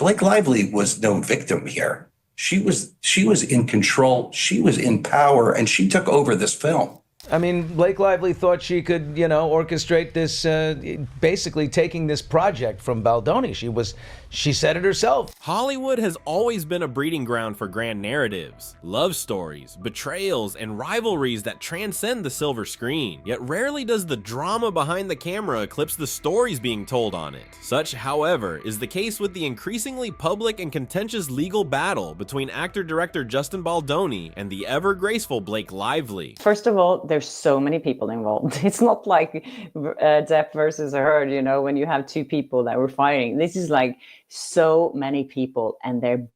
Blake Lively was no victim here. She was in control. She was in power, and she took over this film. I mean, Blake Lively thought she could, orchestrate this, basically taking this project from Baldoni. She said it herself. Hollywood has always been a breeding ground for grand narratives, love stories, betrayals, and rivalries that transcend the silver screen. Yet rarely does the drama behind the camera eclipse the stories being told on it. Such, however, is the case with the increasingly public and contentious legal battle between actor-director Justin Baldoni and the ever-graceful Blake Lively. First of all, there's so many people involved. It's not like Depp versus Heard, when you have two people that were fighting. This is like so many people, and they're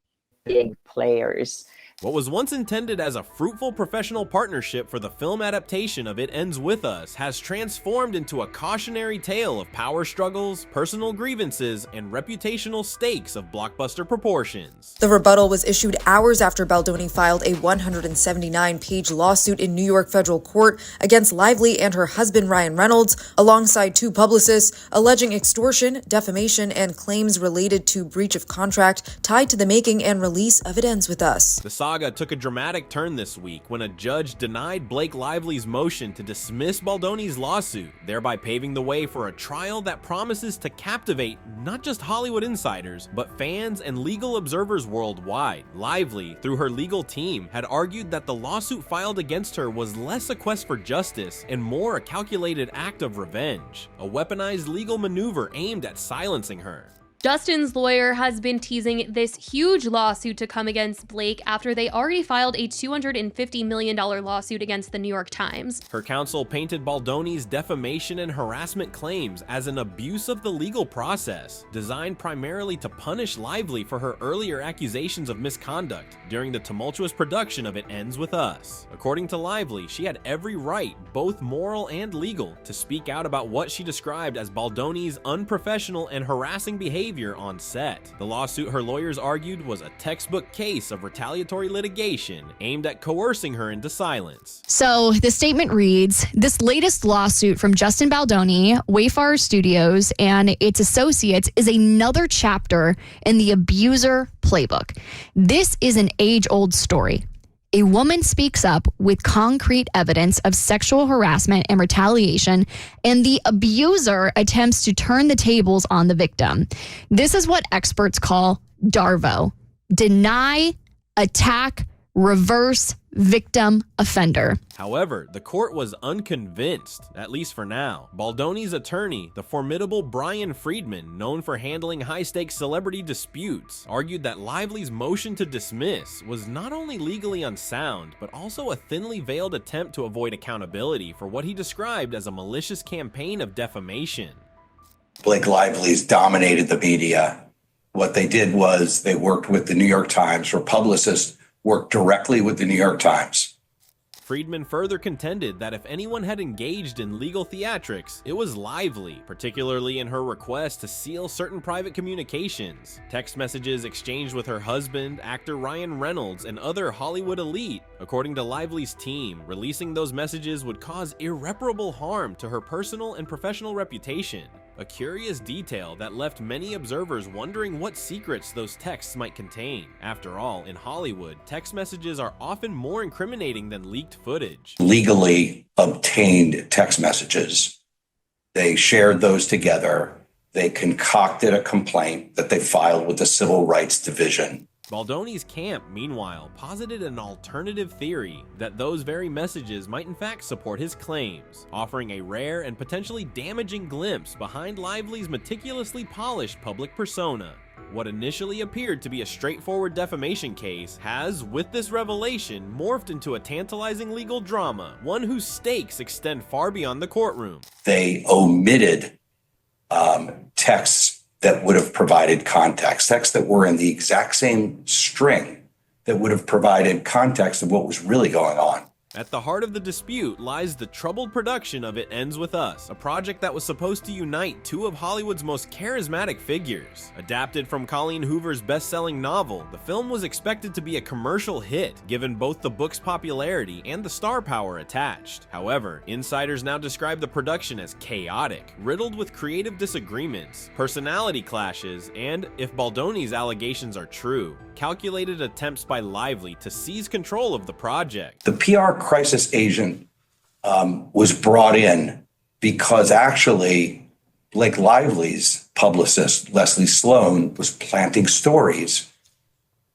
big players. What was once intended as a fruitful professional partnership for the film adaptation of It Ends With Us has transformed into a cautionary tale of power struggles, personal grievances, and reputational stakes of blockbuster proportions. The rebuttal was issued hours after Baldoni filed a 179-page lawsuit in New York federal court against Lively and her husband Ryan Reynolds, alongside two publicists, alleging extortion, defamation, and claims related to breach of contract tied to the making and release of It Ends With Us. The saga took a dramatic turn this week when a judge denied Blake Lively's motion to dismiss Baldoni's lawsuit, thereby paving the way for a trial that promises to captivate not just Hollywood insiders, but fans and legal observers worldwide. Lively, through her legal team, had argued that the lawsuit filed against her was less a quest for justice and more a calculated act of revenge, a weaponized legal maneuver aimed at silencing her. Justin's lawyer has been teasing this huge lawsuit to come against Blake after they already filed a $250 million lawsuit against the New York Times. Her counsel painted Baldoni's defamation and harassment claims as an abuse of the legal process, designed primarily to punish Lively for her earlier accusations of misconduct during the tumultuous production of It Ends With Us. According to Lively, she had every right, both moral and legal, to speak out about what she described as Baldoni's unprofessional and harassing behavior on set. The lawsuit, her lawyers argued, was a textbook case of retaliatory litigation aimed at coercing her into silence. So the statement reads, this latest lawsuit from Justin Baldoni, Wayfarer Studios, and its associates is another chapter in the abuser playbook. This is an age-old story. A woman speaks up with concrete evidence of sexual harassment and retaliation, and the abuser attempts to turn the tables on the victim. This is what experts call DARVO: deny, attack, reverse, victim, offender. However, the court was unconvinced, at least for now. Baldoni's attorney, the formidable Brian Friedman, known for handling high-stakes celebrity disputes, argued that Lively's motion to dismiss was not only legally unsound, but also a thinly veiled attempt to avoid accountability for what he described as a malicious campaign of defamation. Blake Lively's dominated the media. What they did was they worked with the New York Times. Her publicist worked directly with the New York Times. Friedman further contended that if anyone had engaged in legal theatrics, it was Lively, particularly in her request to seal certain private communications, text messages exchanged with her husband, actor Ryan Reynolds, and other Hollywood elite. According to Lively's team, releasing those messages would cause irreparable harm to her personal and professional reputation. A curious detail that left many observers wondering what secrets those texts might contain. After all, in Hollywood, text messages are often more incriminating than leaked footage. Legally obtained text messages. They shared those together. They concocted a complaint that they filed with the Civil Rights Division. Baldoni's camp, meanwhile, posited an alternative theory that those very messages might in fact support his claims, offering a rare and potentially damaging glimpse behind Lively's meticulously polished public persona. What initially appeared to be a straightforward defamation case has, with this revelation, morphed into a tantalizing legal drama, one whose stakes extend far beyond the courtroom. They omitted texts that would have provided context, texts that were in the exact same string that would have provided context of what was really going on. At the heart of the dispute lies the troubled production of It Ends With Us, a project that was supposed to unite two of Hollywood's most charismatic figures. Adapted from Colleen Hoover's best-selling novel, the film was expected to be a commercial hit, given both the book's popularity and the star power attached. However, insiders now describe the production as chaotic, riddled with creative disagreements, personality clashes, and, if Baldoni's allegations are true, calculated attempts by Lively to seize control of the project. The PR crisis agent was brought in because actually Blake Lively's publicist, Leslie Sloan, was planting stories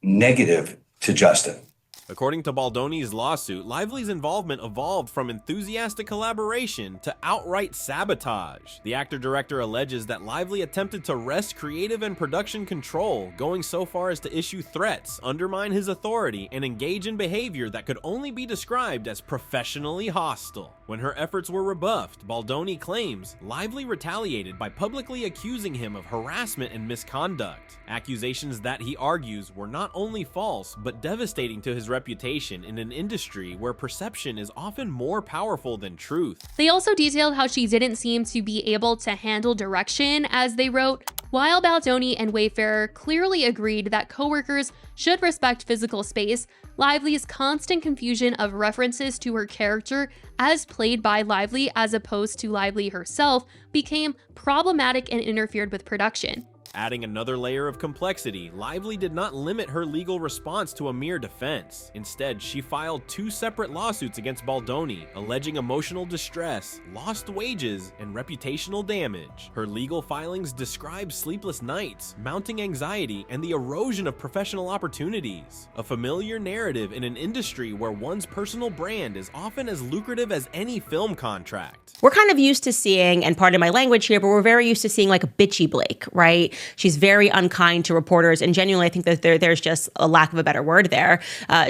negative to Justin. According to Baldoni's lawsuit, Lively's involvement evolved from enthusiastic collaboration to outright sabotage. The actor-director alleges that Lively attempted to wrest creative and production control, going so far as to issue threats, undermine his authority, and engage in behavior that could only be described as professionally hostile. When her efforts were rebuffed, Baldoni claims Lively retaliated by publicly accusing him of harassment and misconduct, accusations that he argues were not only false but devastating to his reputation in an industry where perception is often more powerful than truth. They also detailed how she didn't seem to be able to handle direction, as they wrote, while Baldoni and Wayfarer clearly agreed that coworkers should respect physical space, Lively's constant confusion of references to her character as played by Lively as opposed to Lively herself became problematic and interfered with production. Adding another layer of complexity, Lively did not limit her legal response to a mere defense. Instead, she filed two separate lawsuits against Baldoni, alleging emotional distress, lost wages, and reputational damage. Her legal filings describe sleepless nights, mounting anxiety, and the erosion of professional opportunities. A familiar narrative in an industry where one's personal brand is often as lucrative as any film contract. We're kind of used to seeing, and pardon my language here, but we're very used to seeing like a bitchy Blake, right? She's very unkind to reporters, and genuinely I think that there's just a lack of a better word there.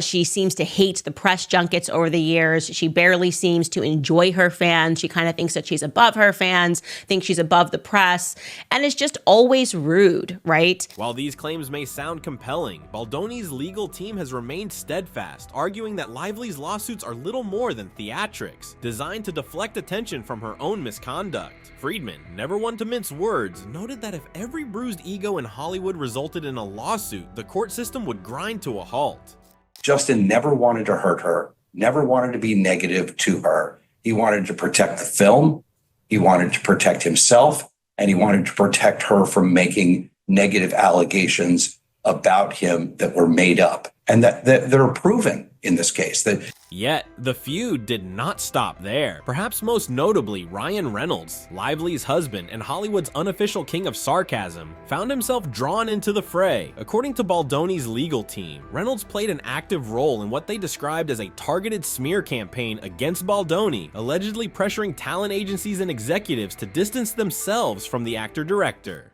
She seems to hate the press junkets over the years. She barely seems to enjoy her fans. She kind of thinks that she's above her fans, thinks she's above the press, and is just always rude, right? While these claims may sound compelling, Baldoni's legal team has remained steadfast, arguing that Lively's lawsuits are little more than theatrics, designed to deflect attention from her own misconduct. Friedman, never one to mince words, noted that if every bruised ego in Hollywood resulted in a lawsuit, the court system would grind to a halt. Justin never wanted to hurt her, never wanted to be negative to her. He wanted to protect the film, he wanted to protect himself, and he wanted to protect her from making negative allegations about him that were made up and that are proven in this case. Yet, the feud did not stop there. Perhaps most notably, Ryan Reynolds, Lively's husband and Hollywood's unofficial king of sarcasm, found himself drawn into the fray. According to Baldoni's legal team, Reynolds played an active role in what they described as a targeted smear campaign against Baldoni, allegedly pressuring talent agencies and executives to distance themselves from the actor-director.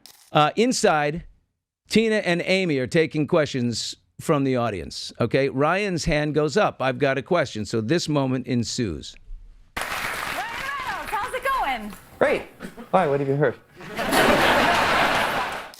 Inside, Tina and Amy are taking questions from the audience. Okay, Ryan's hand goes up. I've got a question. So this moment ensues. Reynolds, how's it going? Great. Why? What have you heard?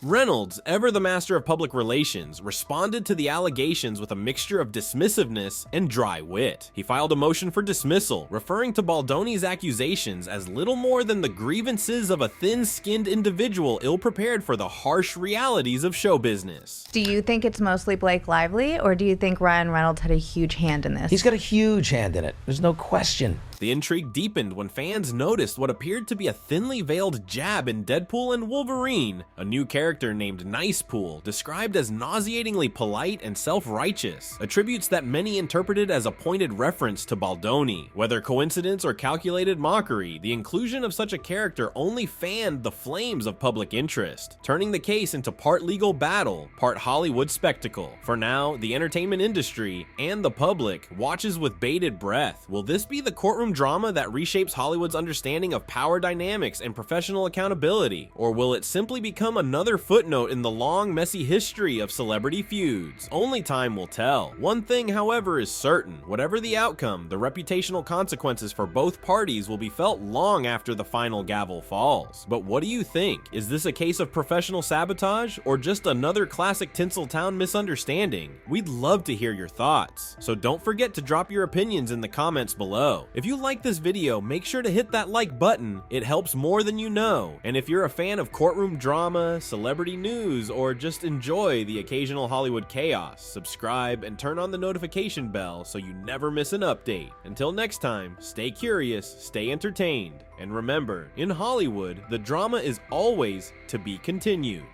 Reynolds, ever the master of public relations, responded to the allegations with a mixture of dismissiveness and dry wit. He filed a motion for dismissal, referring to Baldoni's accusations as little more than the grievances of a thin-skinned individual ill-prepared for the harsh realities of show business. Do you think it's mostly Blake Lively, or do you think Ryan Reynolds had a huge hand in this? He's got a huge hand in it. There's no question. The intrigue deepened when fans noticed what appeared to be a thinly veiled jab in Deadpool and Wolverine, a new character named Nicepool, described as nauseatingly polite and self-righteous, attributes that many interpreted as a pointed reference to Baldoni. Whether coincidence or calculated mockery, the inclusion of such a character only fanned the flames of public interest, turning the case into part legal battle, part Hollywood spectacle. For now, the entertainment industry and the public watches with bated breath. Will this be the courtroom courtroom drama that reshapes Hollywood's understanding of power dynamics and professional accountability? Or will it simply become another footnote in the long, messy history of celebrity feuds? Only time will tell. One thing, however, is certain. Whatever the outcome, the reputational consequences for both parties will be felt long after the final gavel falls. But what do you think? Is this a case of professional sabotage or just another classic Tinseltown misunderstanding? We'd love to hear your thoughts. So don't forget to drop your opinions in the comments below. If you like this video, make sure to hit that like button. It helps more than you know. And if you're a fan of courtroom drama, celebrity news, or just enjoy the occasional Hollywood chaos, subscribe and turn on the notification bell so you never miss an update. Until next time, stay curious, stay entertained, and remember, in Hollywood, the drama is always to be continued.